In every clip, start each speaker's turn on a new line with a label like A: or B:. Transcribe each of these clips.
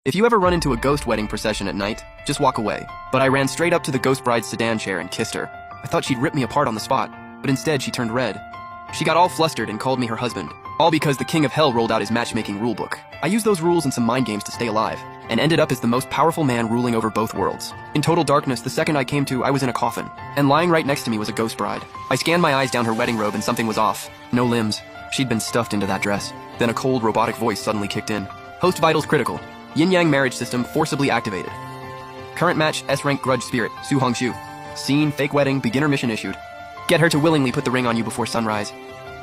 A: If you ever run into a ghost wedding procession at night, just walk away. But I ran straight up to the ghost bride's sedan chair and kissed her. I thought she'd rip me apart on the spot, but instead she turned red. She got all flustered and called me her husband, all because the King of Hell rolled out his matchmaking rulebook. I used those rules and some mind games to stay alive, and ended up as the most powerful man ruling over both worlds. In total darkness, the second I came to, I was in a coffin, and lying right next to me was a ghost bride. I scanned my eyes down her wedding robe and something was off. No limbs. She'd been stuffed into that dress. Then a cold, robotic voice suddenly kicked in. Host vitals critical. Yin-Yang marriage system forcibly activated. Current match, S-rank grudge spirit, Su Hongshu. Scene, fake wedding, beginner mission issued. Get her to willingly put the ring on you before sunrise.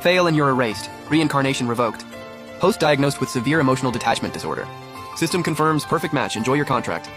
A: Fail and you're erased. Reincarnation revoked. Host diagnosed with severe emotional detachment disorder. System confirms perfect match, enjoy your contract.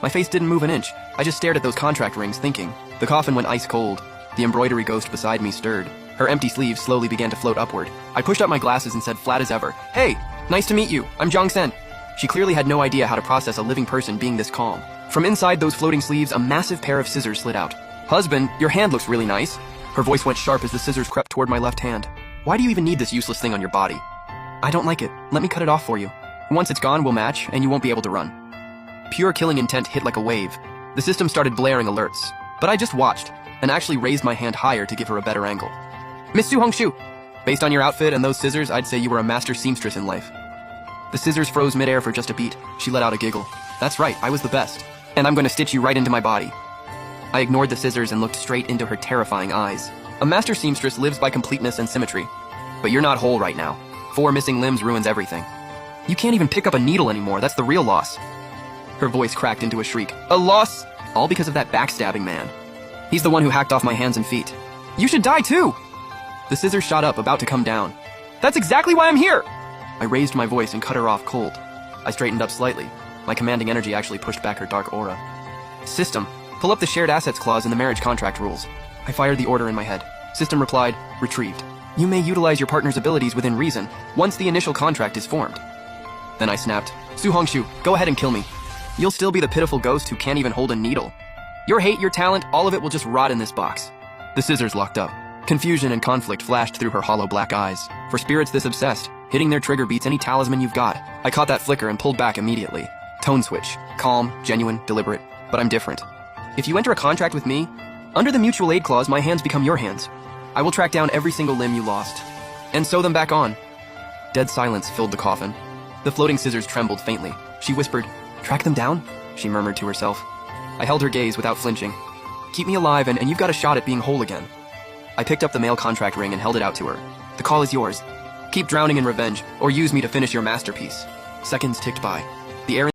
A: My face didn't move an inch. I just stared at those contract rings, thinking. The coffin went ice cold. The embroidery ghost beside me stirred. Her empty sleeves slowly began to float upward. I pushed up my glasses and said flat as ever, "Hey, nice to meet you. I'm Zhang Sen." She clearly had no idea how to process a living person being this calm. From inside those floating sleeves, a massive pair of scissors slid out. "Husband, your hand looks really nice." Her voice went sharp as the scissors crept toward my left hand. "Why do you even need this useless thing on your body?" "I don't like it. Let me cut it off for you. Once it's gone, we'll match, and you won't be able to run." Pure killing intent hit like a wave. The system started blaring alerts, but I just watched, and actually raised my hand higher to give her a better angle. "Miss Su Hongshu, based on your outfit and those scissors, I'd say you were a master seamstress in life." The scissors froze midair for just a beat. She let out a giggle. "That's right, I was the best. And I'm going to stitch you right into my body." I ignored the scissors and looked straight into her terrifying eyes. A master seamstress lives by completeness and symmetry. But you're not whole right now. 4 missing limbs ruins everything. You can't even pick up a needle anymore, that's the real loss. Her voice cracked into a shriek. "A loss? All because of that backstabbing man. He's the one who hacked off my hands and feet. You should die too!" The scissors shot up, about to come down. "That's exactly why I'm here!" I raised my voice and cut her off cold. I straightened up slightly. My commanding energy actually pushed back her dark aura. "System, pull up the shared assets clause in the marriage contract rules." I fired the order in my head. System replied, "Retrieved. You may utilize your partner's abilities within reason, once the initial contract is formed." Then I snapped, "Su Hongshu, go ahead and kill me. You'll still be the pitiful ghost who can't even hold a needle. Your hate, your talent, all of it will just rot in this box." The scissors locked up. Confusion and conflict flashed through her hollow black eyes. For spirits this obsessed, hitting their trigger beats any talisman you've got. I caught that flicker and pulled back immediately. Tone switch. Calm, genuine, deliberate. But I'm different. If you enter a contract with me, under the mutual aid clause, my hands become your hands. I will track down every single limb you lost, and sew them back on. Dead silence filled the coffin. The floating scissors trembled faintly. She whispered, "Track them down?" she murmured to herself. I held her gaze without flinching. "Keep me alive and you've got a shot at being whole again." I picked up the male contract ring and held it out to her. "The call is yours. Keep drowning in revenge, or use me to finish your masterpiece." Seconds ticked by. The air